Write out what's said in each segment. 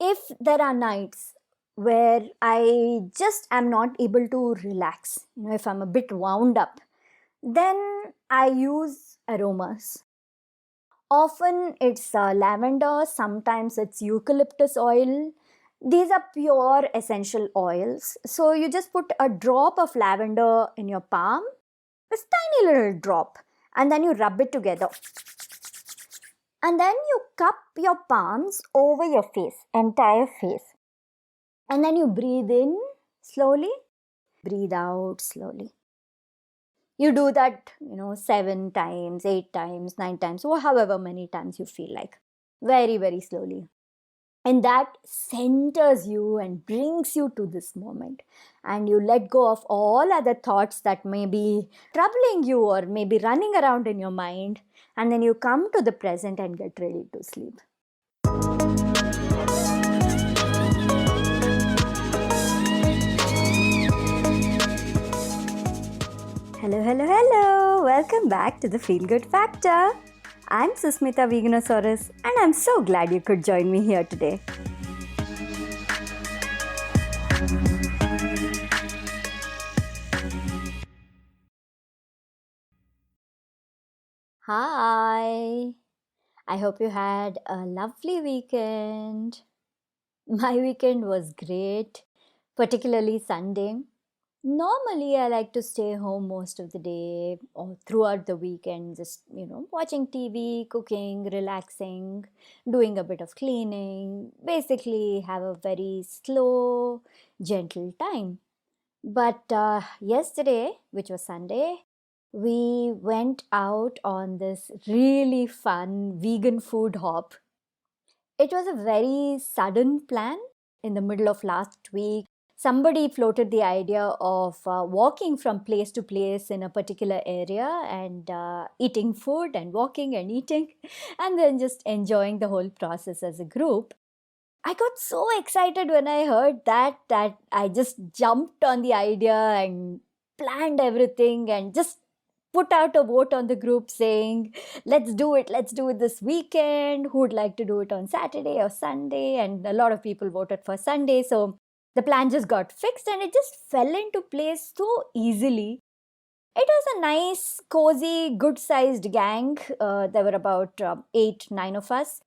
If there are nights where I just am not able to relax, if I'm a bit wound up, then I use aromas. Often it's lavender, sometimes it's eucalyptus oil. These are pure essential oils. So you just put a drop of lavender in your palm, this tiny little drop, and then you rub it together. And then you cup your palms over your face, entire face. And then you breathe in slowly, breathe out slowly. You do that, 7 times, 8 times, 9 times, or however many times you feel like. Very, very slowly. And that centers you and brings you to this moment. And you let go of all other thoughts that may be troubling you or maybe running around in your mind. And then you come to the present and get ready to sleep. Hello, hello, hello! Welcome back to the Feel Good Factor. I'm Susmita Veganosaurus, and I'm so glad you could join me here today. Hi! I hope you had a lovely weekend. My weekend was great, particularly Sunday. Normally, I like to stay home most of the day or throughout the weekend, just, watching TV, cooking, relaxing, doing a bit of cleaning, basically have a very slow, gentle time. But yesterday, which was Sunday, we went out on this really fun vegan food hop. It was a very sudden plan in the middle of last week. Somebody floated the idea of walking from place to place in a particular area and eating food and walking and eating and then just enjoying the whole process as a group. I got so excited when I heard that I just jumped on the idea and planned everything and just put out a vote on the group saying, let's do it this weekend. Who would like to do it on Saturday or Sunday? And a lot of people voted for Sunday. So the plan just got fixed and it just fell into place so easily. It was a nice, cozy, good sized gang. There were about 8, 9 of us.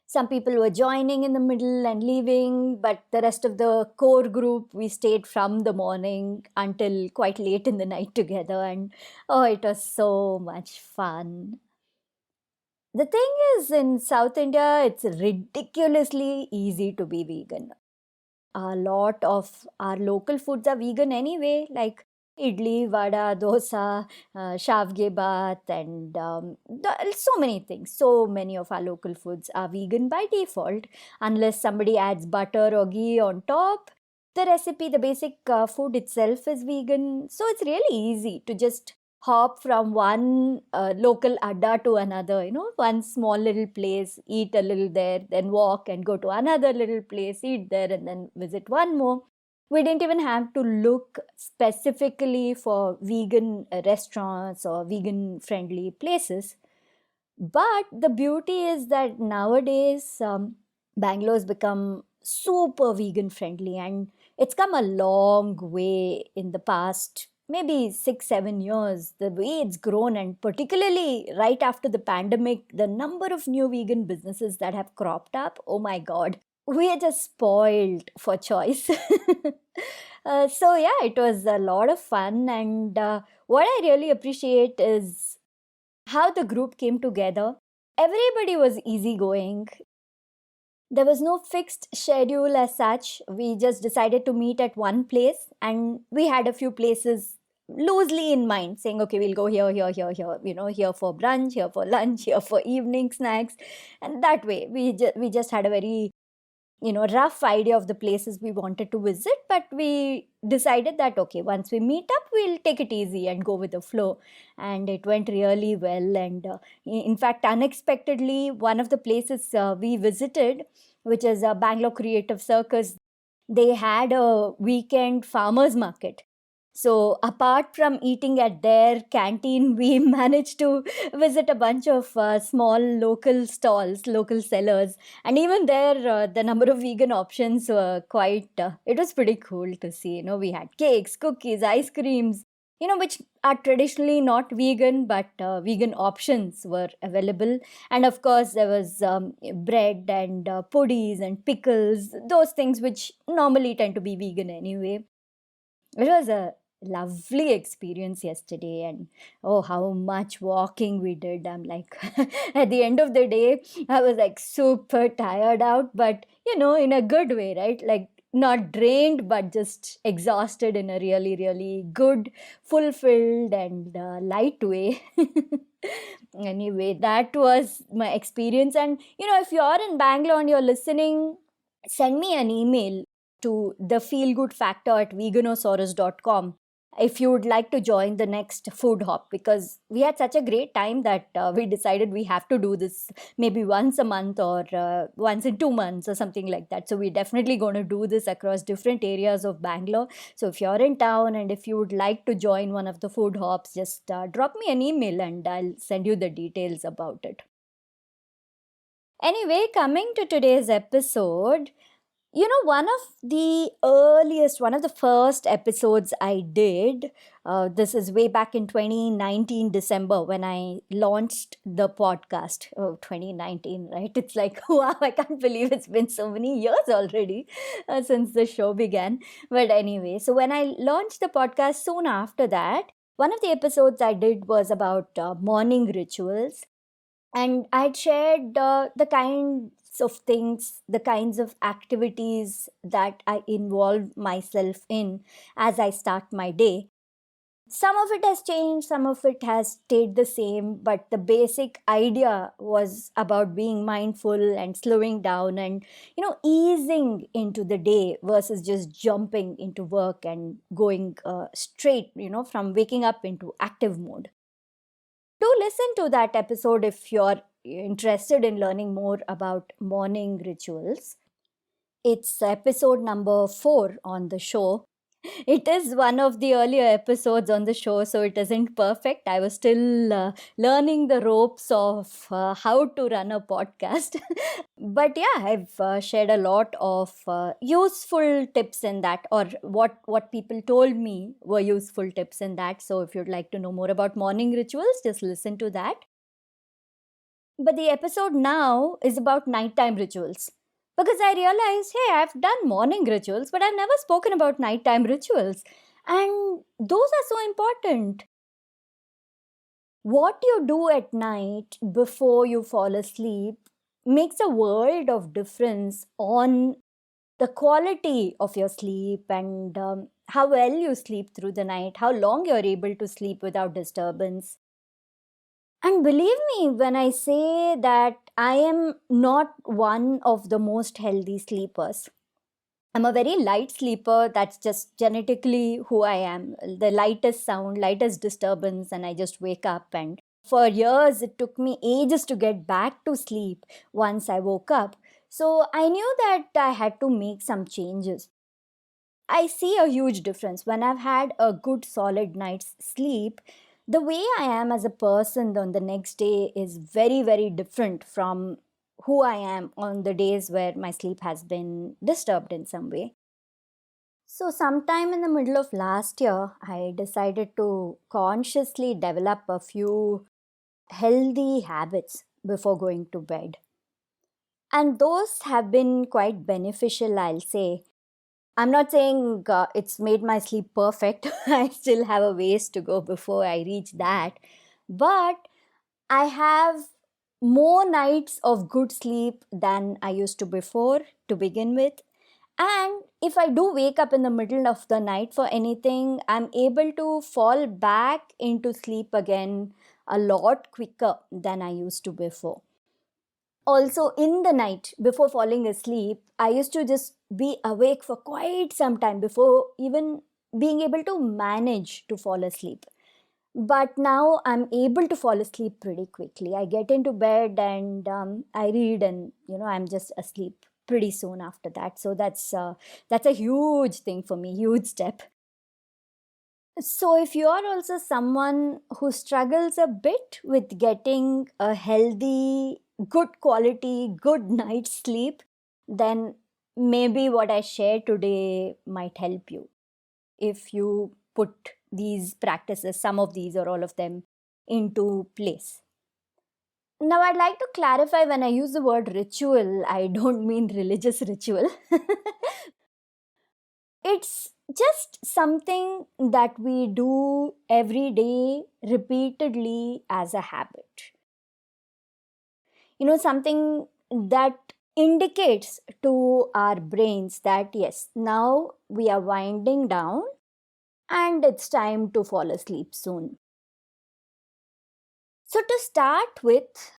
Some people were joining in the middle and leaving, but the rest of the core group, we stayed from the morning until quite late in the night together. And oh, it was so much fun. The thing is, in South India, it's ridiculously easy to be vegan. A lot of our local foods are vegan anyway, like idli, vada, dosa, shavge bath, and so many things. So many of our local foods are vegan by default, unless somebody adds butter or ghee on top. The recipe, the basic food itself is vegan. So it's really easy to just hop from one local adda to another, one small little place, eat a little there, then walk and go to another little place, eat there, and then visit one more. We didn't even have to look specifically for vegan restaurants or vegan friendly places. But the beauty is that nowadays, Bangalore's become super vegan friendly, and it's come a long way in the past maybe 6, 7 years. The way it's grown, and particularly right after the pandemic, the number of new vegan businesses that have cropped up, oh my God, we are just spoiled for choice. So yeah, it was a lot of fun, and what I really appreciate is how the group came together. Everybody was easygoing. There was no fixed schedule as such. We just decided to meet at one place, and we had a few places loosely in mind, saying, okay, we'll go here, here, here, here, here for brunch, here for lunch, here for evening snacks. And that way, we just had a very rough idea of the places we wanted to visit, but we decided that, okay, once we meet up, we'll take it easy and go with the flow. And it went really well. And in fact, unexpectedly, one of the places we visited, which is Bangalore Creative Circus, they had a weekend farmers market. So, apart from eating at their canteen, we managed to visit a bunch of small local stalls, local sellers, and even there, the number of vegan options were quite, it was pretty cool to see. We had cakes, cookies, ice creams, which are traditionally not vegan, but vegan options were available. And of course, there was bread and puddies and pickles, those things which normally tend to be vegan anyway. It was a lovely experience yesterday, and oh, how much walking we did. I'm like, at the end of the day, I was like super tired out, but in a good way, right? Like, not drained, but just exhausted in a really, really good, fulfilled, and light way. Anyway, that was my experience. And, if you're in Bangalore and you're listening, send me an email to the feelgoodfactor at veganosaurus.com if you would like to join the next food hop, because we had such a great time that we decided we have to do this maybe once a month or once in 2 months or something like that. So we're definitely going to do this across different areas of Bangalore. So if you're in town and if you would like to join one of the food hops, just drop me an email and I'll send you the details about it. Anyway, coming to today's episode, one of the first episodes I did, this is way back in 2019, December, when I launched the podcast. Oh, 2019, right? It's like, wow, I can't believe it's been so many years already since the show began. But anyway, so when I launched the podcast soon after that, one of the episodes I did was about morning rituals, and I'd shared the kinds of things, the kinds of activities that I involve myself in as I start my day. Some of it has changed, some of it has stayed the same, but the basic idea was about being mindful and slowing down and, easing into the day versus just jumping into work and going straight, from waking up into active mode. Do listen to that episode if you're interested in learning more about morning rituals. It's episode number 4 on the show. It is one of the earlier episodes on the show, so it isn't perfect. I was still learning the ropes of how to run a podcast. But yeah, I've shared a lot of useful tips in that, or what people told me were useful tips in that. So if you'd like to know more about morning rituals, just listen to that. But the episode now is about nighttime rituals. Because I realized, hey, I've done morning rituals, but I've never spoken about nighttime rituals. And those are so important. What you do at night before you fall asleep makes a world of difference on the quality of your sleep and how well you sleep through the night, how long you're able to sleep without disturbance. And believe me when I say that I am not one of the most healthy sleepers. I'm a very light sleeper. That's just genetically who I am. The lightest sound, lightest disturbance, and I just wake up. And for years, it took me ages to get back to sleep once I woke up. So I knew that I had to make some changes. I see a huge difference when I've had a good solid night's sleep. The way I am as a person on the next day is very, very different from who I am on the days where my sleep has been disturbed in some way. So, sometime in the middle of last year, I decided to consciously develop a few healthy habits before going to bed. And those have been quite beneficial, I'll say. I'm not saying it's made my sleep perfect. I still have a ways to go before I reach that. But I have more nights of good sleep than I used to before to begin with. And if I do wake up in the middle of the night for anything, I'm able to fall back into sleep again a lot quicker than I used to before. Also, in the night before falling asleep, I used to just be awake for quite some time before even being able to manage to fall asleep. But now I'm able to fall asleep pretty quickly. I get into bed and I read, and I'm just asleep pretty soon after that. So that's a huge thing for me, huge step. So, if you are also someone who struggles a bit with getting a healthy, good quality, good night's sleep, then maybe what I share today might help you if you put these practices, some of these or all of them, into place. Now, I'd like to clarify when I use the word ritual, I don't mean religious ritual. It's just something that we do every day repeatedly as a habit. Something that indicates to our brains that yes, now we are winding down and it's time to fall asleep soon. So, to start with,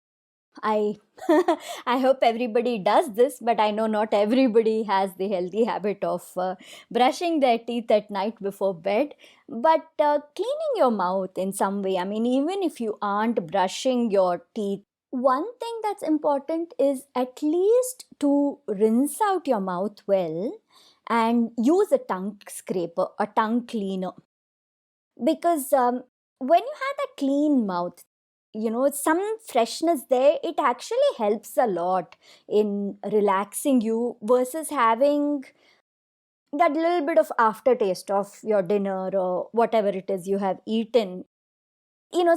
I I hope everybody does this, but I know not everybody has the healthy habit of brushing their teeth at night before bed. But cleaning your mouth in some way. I mean, even if you aren't brushing your teeth, one thing that's important is at least to rinse out your mouth well and use a tongue scraper, a tongue cleaner, because when you have a clean mouth, some freshness there, it actually helps a lot in relaxing you versus having that little bit of aftertaste of your dinner or whatever it is you have eaten.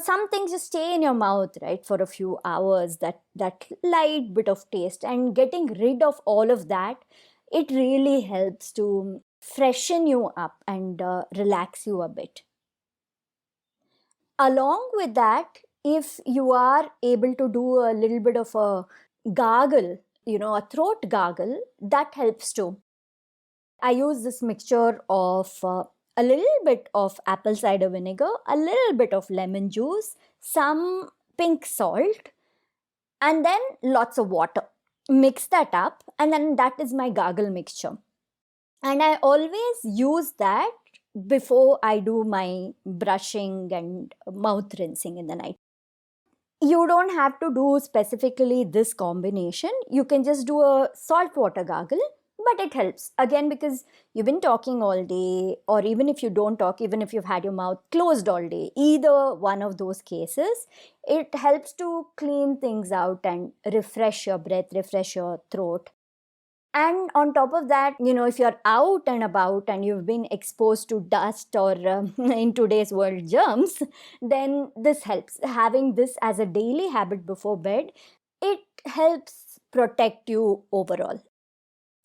Some things just stay in your mouth, right, for a few hours, that light bit of taste, and getting rid of all of that, it really helps to freshen you up and relax you a bit. Along with that, if you are able to do a little bit of a gargle, a throat gargle, that helps too. I use this mixture of a little bit of apple cider vinegar, a little bit of lemon juice, some pink salt, and then lots of water. Mix that up, and then that is my gargle mixture. And I always use that before I do my brushing and mouth rinsing in the night. You don't have to do specifically this combination. You can just do a salt water gargle, but it helps again because you've been talking all day, or even if you don't talk, even if you've had your mouth closed all day, either one of those cases, it helps to clean things out and refresh your breath, refresh your throat. And on top of that, if you're out and about and you've been exposed to dust or in today's world, germs, then this helps. Having this as a daily habit before bed, it helps protect you overall.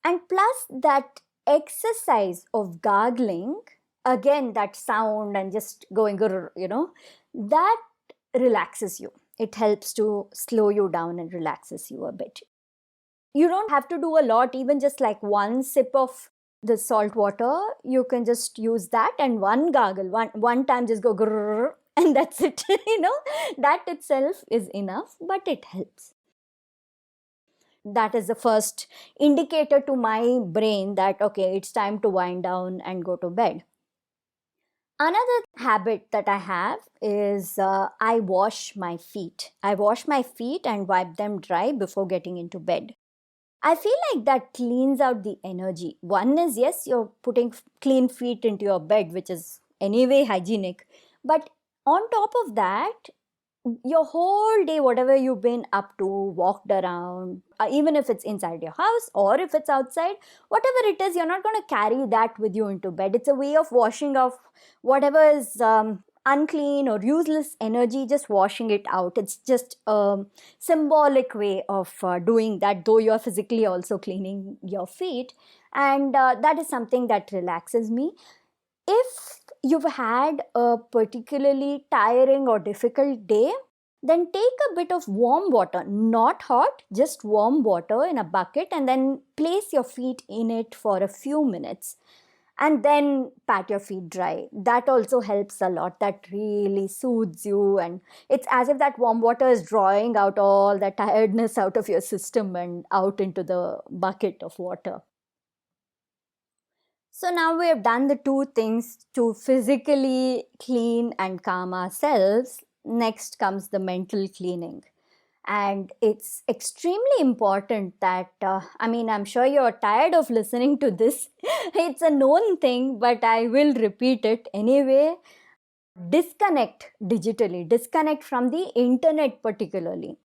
And plus, that exercise of gargling, again, that sound and just going, that relaxes you. It helps to slow you down and relaxes you a bit. You don't have to do a lot, even just like one sip of the salt water. You can just use that and one gargle, one time just go grrr, and that's it. That itself is enough, but it helps. That is the first indicator to my brain that okay, it's time to wind down and go to bed. Another habit that I have is I wash my feet. I wash my feet and wipe them dry before getting into bed. I feel like that cleans out the energy. One is, yes, you're putting clean feet into your bed, which is anyway hygienic. But on top of that, your whole day, whatever you've been up to, walked around, even if it's inside your house or if it's outside, whatever it is, you're not going to carry that with you into bed. It's a way of washing off whatever is unclean or useless energy, just washing it out. It's just a symbolic way of doing that, though you're physically also cleaning your feet. And that is something that relaxes me. If you've had a particularly tiring or difficult day, then take a bit of warm water, not hot, just warm water in a bucket, and then place your feet in it for a few minutes. And then pat your feet dry. That also helps a lot. That really soothes you. And it's as if that warm water is drawing out all the tiredness out of your system and out into the bucket of water. So now we have done the two things to physically clean and calm ourselves. Next comes the mental cleaning. And it's extremely important that, I'm sure you're tired of listening to this. It's a known thing, but I will repeat it anyway. Disconnect digitally, disconnect from the internet particularly.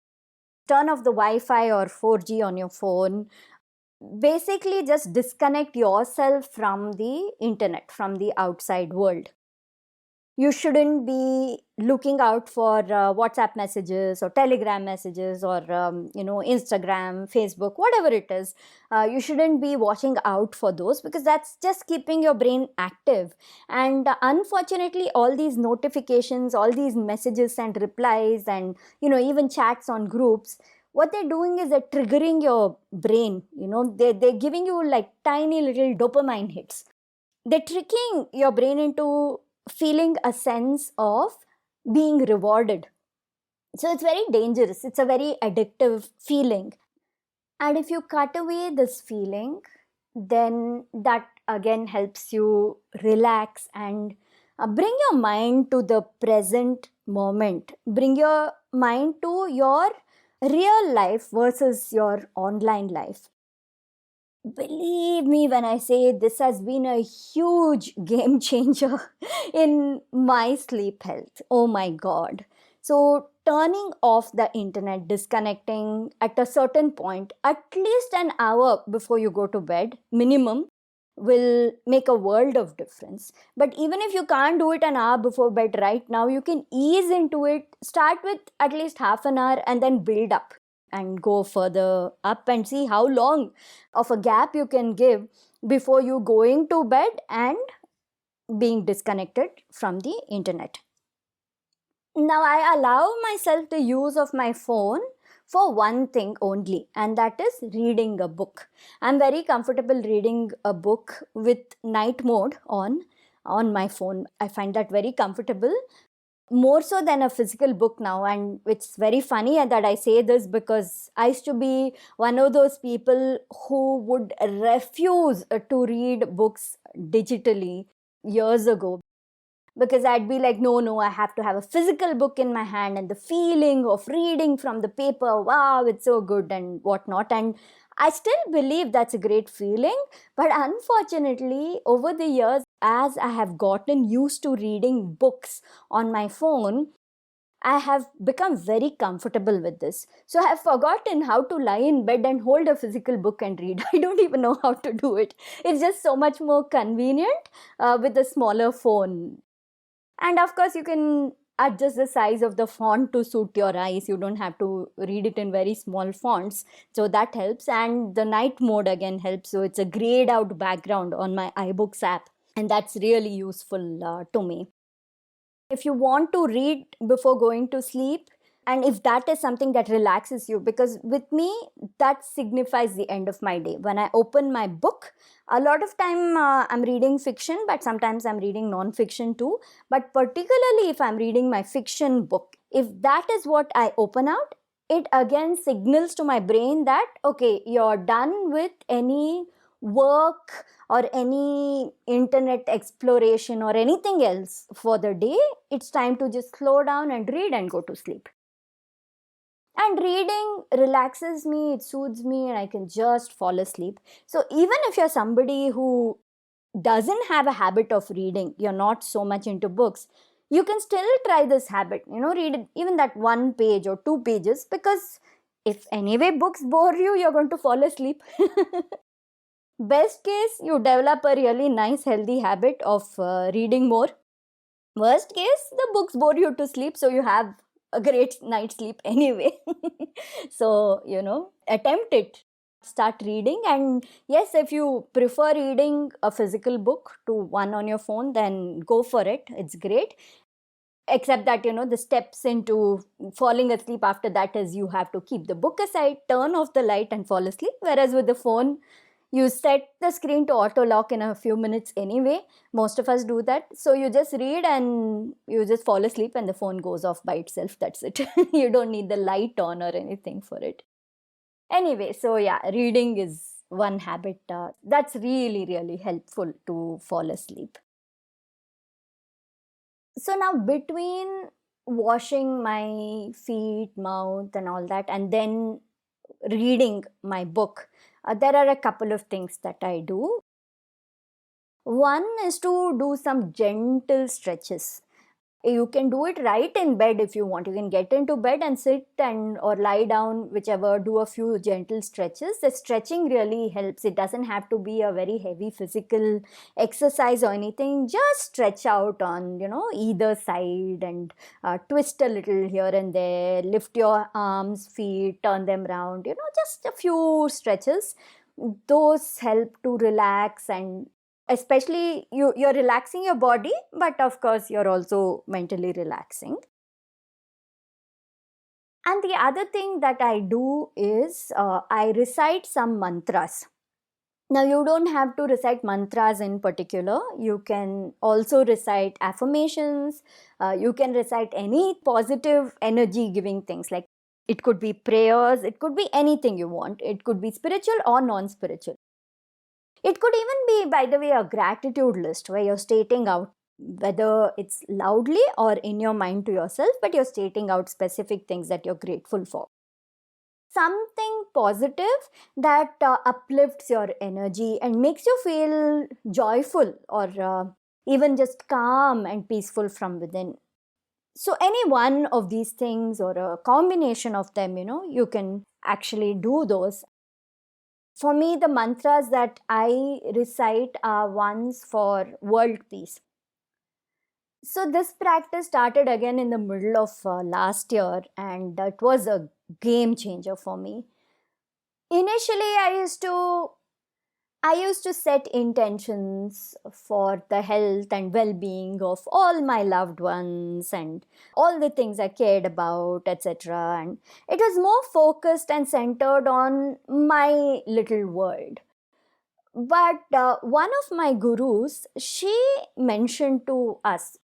Turn off the Wi-Fi or 4G on your phone. Basically, just disconnect yourself from the internet, from the outside world. You shouldn't be looking out for WhatsApp messages or Telegram messages or Instagram, Facebook, whatever it is. You shouldn't be watching out for those, because that's just keeping your brain active. And unfortunately, all these notifications, all these messages and replies, and even chats on groups, what they're doing is they're triggering your brain. They're giving you like tiny little dopamine hits. They're tricking your brain into feeling a sense of being rewarded. So it's very dangerous. It's a very addictive feeling. And if you cut away this feeling, then that again helps you relax and bring your mind to the present moment. Bring your mind to your real life versus your online life. Believe me when I say this has been a huge game changer in my sleep health. Oh my God. So, turning off the internet, disconnecting at a certain point, at least an hour before you go to bed, minimum, will make a world of difference. But even if you can't do it an hour before bed right now, you can ease into it. Start with at least half an hour and then build up and go further up and see how long of a gap you can give before you going to bed and being disconnected from the internet. Now I allow myself the use of my phone for one thing only, and that is reading a book. I'm very comfortable reading a book with night mode on my phone. I find that very comfortable, more so than a physical book now. And it's very funny that I say this, because I used to be one of those people who would refuse to read books digitally years ago, because I'd be like, no, I have to have a physical book in my hand, and the feeling of reading from the paper, wow, it's so good and whatnot. And I still believe that's a great feeling. But unfortunately, over the years, as I have gotten used to reading books on my phone, I have become very comfortable with this. So I have forgotten how to lie in bed and hold a physical book and read. I don't even know how to do it. It's just so much more convenient with a smaller phone. And of course, you can adjust the size of the font to suit your eyes. You don't have to read it in very small fonts. So that helps. And the night mode again helps. So it's a grayed out background on my iBooks app. And that's really useful to me. If you want to read before going to sleep, and if that is something that relaxes you, because with me that signifies the end of my day. When I open my book, a lot of time I'm reading fiction, but sometimes I'm reading non-fiction too. But particularly if I'm reading my fiction book, if that is what I open out, it again signals to my brain that okay, you're done with any work or any internet exploration or anything else for the day. It's time to just slow down and read and go to sleep. And reading relaxes me, it soothes me, and I can just fall asleep. So even if you're somebody who doesn't have a habit of reading, you're not so much into books, you can still try this habit. Read it, even that one page or two pages, because if anyway books bore you, you're going to fall asleep. Best case, you develop a really nice healthy habit of reading more. Worst case, the books bore you to sleep, so you have a great night's sleep anyway. So, attempt it. Start reading. And yes, if you prefer reading a physical book to one on your phone, then go for it. It's great. Except that, the steps into falling asleep after that is you have to keep the book aside, turn off the light and fall asleep. Whereas with the phone, you set the screen to auto lock in a few minutes anyway. Most of us do that. So you just read and you just fall asleep and the phone goes off by itself. That's it. You don't need the light on or anything for it. Anyway, so yeah, reading is one habit that's really, really helpful to fall asleep. So now between washing my feet, mouth, and all that, and then reading my book, there are a couple of things that I do. One is to do some gentle stretches. You can do it right in bed if you want. You can get into bed and sit and or lie down, whichever, do a few gentle stretches. The stretching really helps. It doesn't have to be a very heavy physical exercise or anything. Just stretch out on, either side, and twist a little here and there, lift your arms, feet, turn them round, just a few stretches. Those help to relax, and especially you're relaxing your body, but of course you're also mentally relaxing. And the other thing that I do is I recite some mantras. Now, you don't have to recite mantras in particular. You can also recite affirmations. You can recite any positive energy giving things, like it could be prayers, it could be anything you want, it could be spiritual or non-spiritual. It could even be, by the way, a gratitude list where you're stating out, whether it's loudly or in your mind to yourself, but you're stating out specific things that you're grateful for. Something positive that uplifts your energy and makes you feel joyful, or even just calm and peaceful from within. So, any one of these things or a combination of them, you can actually do those. For me, the mantras that I recite are ones for world peace. So, this practice started again in the middle of last year, and that was a game changer for me. Initially, I used to set intentions for the health and well-being of all my loved ones and all the things I cared about, etc. And it was more focused and centered on my little world. But one of my gurus, she mentioned to us,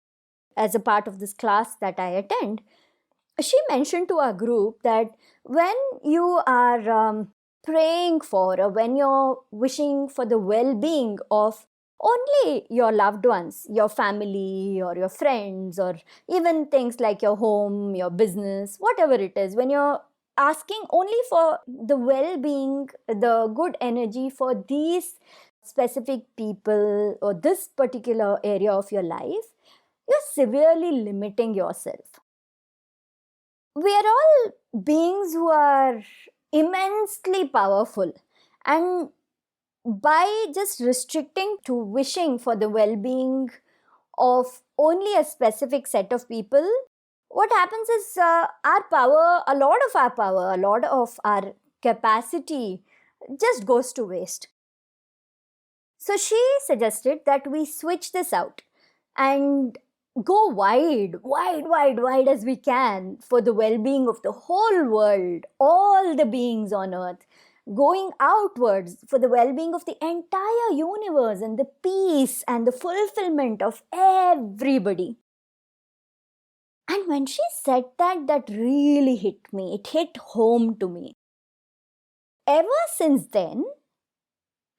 as a part of this class that I attend, she mentioned to our group that when you are praying for, or when you're wishing for the well-being of only your loved ones, your family or your friends, or even things like your home, your business, whatever it is, when you're asking only for the well-being, the good energy for these specific people or this particular area of your life, you're severely limiting yourself. We are all beings who are immensely powerful, and by just restricting to wishing for the well-being of only a specific set of people, what happens is our power, a lot of our power, a lot of our capacity just goes to waste. So she suggested that we switch this out and go wide as we can for the well-being of the whole world, all the beings on earth, going outwards for the well-being of the entire universe and the peace and the fulfillment of everybody. And when she said that, that really hit me. It hit home to me. Ever since then,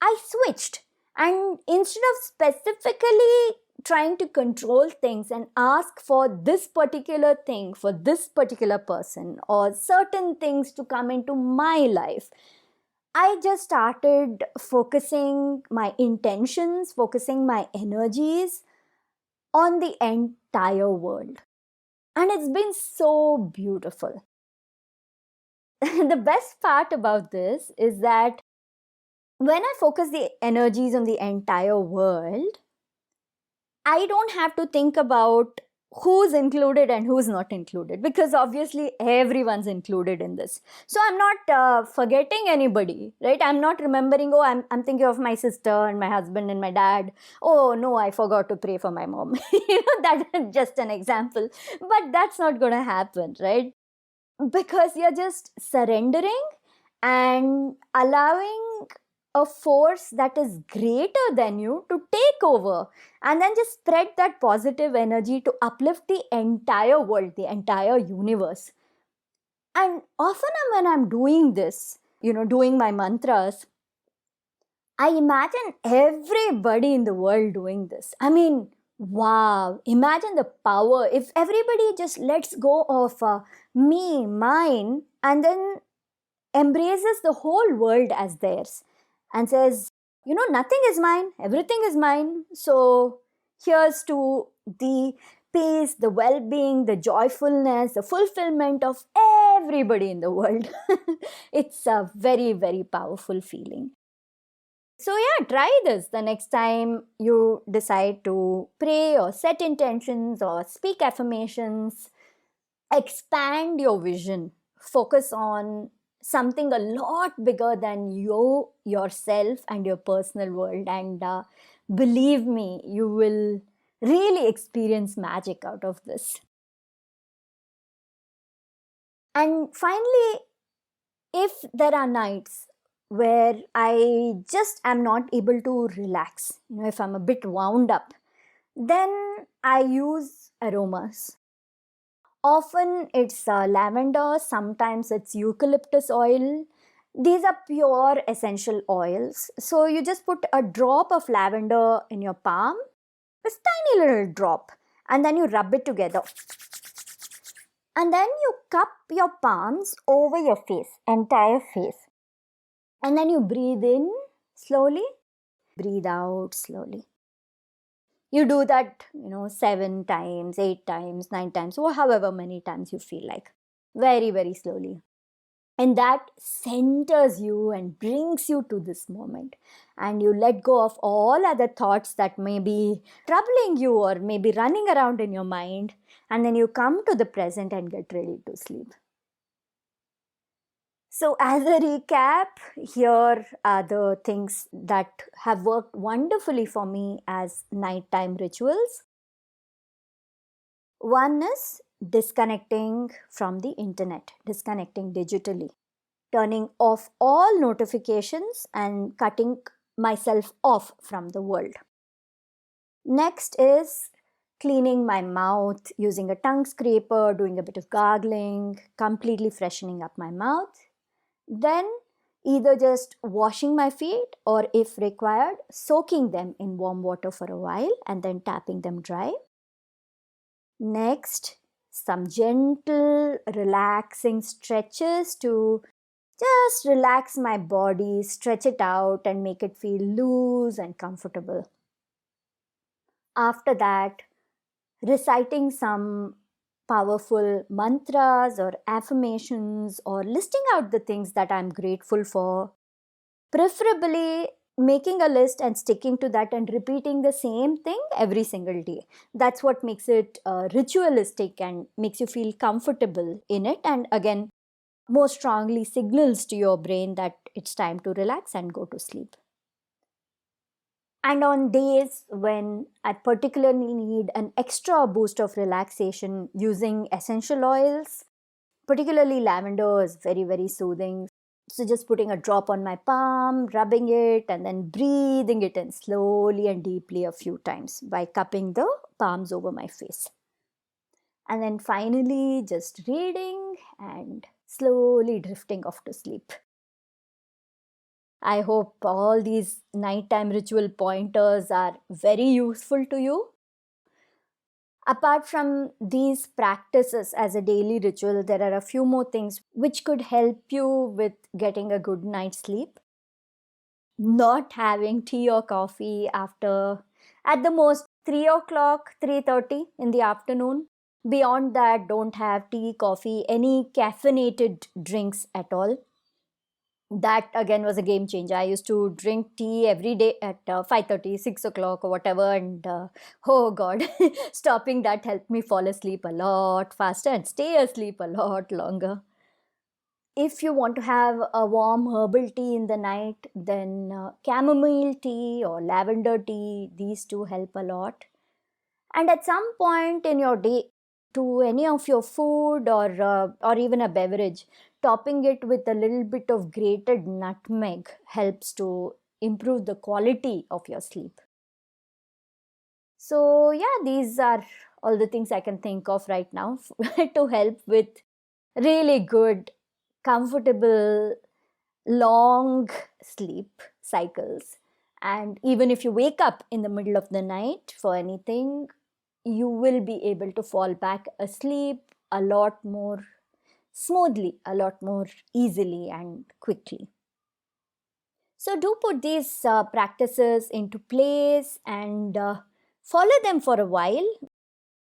I switched. And instead of specifically trying to control things and ask for this particular thing for this particular person or certain things to come into my life, I just started focusing my intentions, focusing my energies on the entire world. And it's been so beautiful. The best part about this is that when I focus the energies on the entire world, I don't have to think about who's included and who's not included, because obviously everyone's included in this. So I'm not forgetting anybody, right? I'm not remembering, oh, I'm thinking of my sister and my husband and my dad. Oh, no, I forgot to pray for my mom. That's just an example. But that's not going to happen, right? Because you're just surrendering and allowing a force that is greater than you to take over, and then just spread that positive energy to uplift the entire world, the entire universe. And often when I'm doing this, doing my mantras, I imagine everybody in the world doing this. I mean, Wow, imagine the power if everybody just lets go of me, mine, and then embraces the whole world as theirs and says, nothing is mine, everything is mine. So here's to the peace, the well being, the joyfulness, the fulfillment of everybody in the world. It's a very, very powerful feeling. So, yeah, try this the next time you decide to pray or set intentions or speak affirmations. Expand your vision, focus on something a lot bigger than you, yourself, and your personal world. And believe me, you will really experience magic out of this. And finally, if there are nights where I just am not able to relax, if I'm a bit wound up, then I use aromas. Often it's lavender, sometimes it's eucalyptus oil. These are pure essential oils. So you just put a drop of lavender in your palm, a tiny little drop, and then you rub it together. And then you cup your palms over your face, entire face. And then you breathe in slowly, breathe out slowly. You do that, 7 times, 8 times, 9 times, or however many times you feel like. Very, very slowly. And that centers you and brings you to this moment. And you let go of all other thoughts that may be troubling you or maybe running around in your mind. And then you come to the present and get ready to sleep. So, as a recap, here are the things that have worked wonderfully for me as nighttime rituals. One is disconnecting from the internet, disconnecting digitally, turning off all notifications and cutting myself off from the world. Next is cleaning my mouth using a tongue scraper, doing a bit of gargling, completely freshening up my mouth. Then either just washing my feet or, if required, soaking them in warm water for a while and then tapping them dry. Next, some gentle, relaxing stretches to just relax my body, stretch it out, and make it feel loose and comfortable. After that, reciting some powerful mantras or affirmations or listing out the things that I'm grateful for. Preferably making a list and sticking to that and repeating the same thing every single day. That's what makes it ritualistic and makes you feel comfortable in it. And again, more strongly signals to your brain that it's time to relax and go to sleep. And on days when I particularly need an extra boost of relaxation, using essential oils, particularly lavender is very, very soothing. So just putting a drop on my palm, rubbing it, and then breathing it in slowly and deeply a few times by cupping the palms over my face. And then finally, just reading and slowly drifting off to sleep. I hope all these nighttime ritual pointers are very useful to you. Apart from these practices as a daily ritual, there are a few more things which could help you with getting a good night's sleep. Not having tea or coffee after, at the most, 3 o'clock, 3:30 in the afternoon. Beyond that, don't have tea, coffee, any caffeinated drinks at all. That again was a game changer. I used to drink tea every day at 5:30, 6 o'clock or whatever, and oh god, stopping that helped me fall asleep a lot faster and stay asleep a lot longer. If you want to have a warm herbal tea in the night, then chamomile tea or lavender tea, these two help a lot. And at some point in your day, to any of your food or even a beverage, topping it with a little bit of grated nutmeg helps to improve the quality of your sleep. So yeah, these are all the things I can think of right now to help with really good, comfortable, long sleep cycles. And even if you wake up in the middle of the night for anything, you will be able to fall back asleep a lot more smoothly, a lot more easily and quickly. So do put these practices into place and follow them for a while.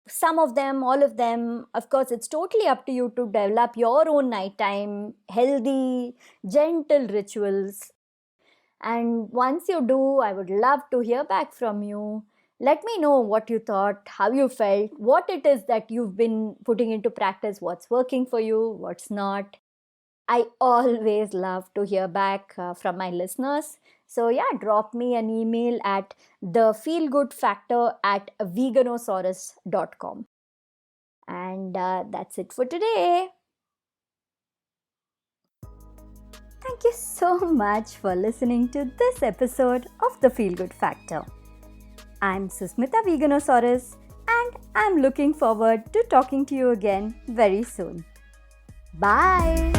Some of them, all of them, of course, it's totally up to you to develop your own nighttime, healthy, gentle rituals. And once you do, I would love to hear back from you. Let me know what you thought, how you felt, what it is that you've been putting into practice, what's working for you, what's not. I always love to hear back from my listeners. So, yeah, drop me an email at thefeelgoodfactor@veganosaurus.com. And that's it for today. Thank you so much for listening to this episode of The Feel Good Factor. I'm Susmita Veganosaurus, and I'm looking forward to talking to you again very soon. Bye!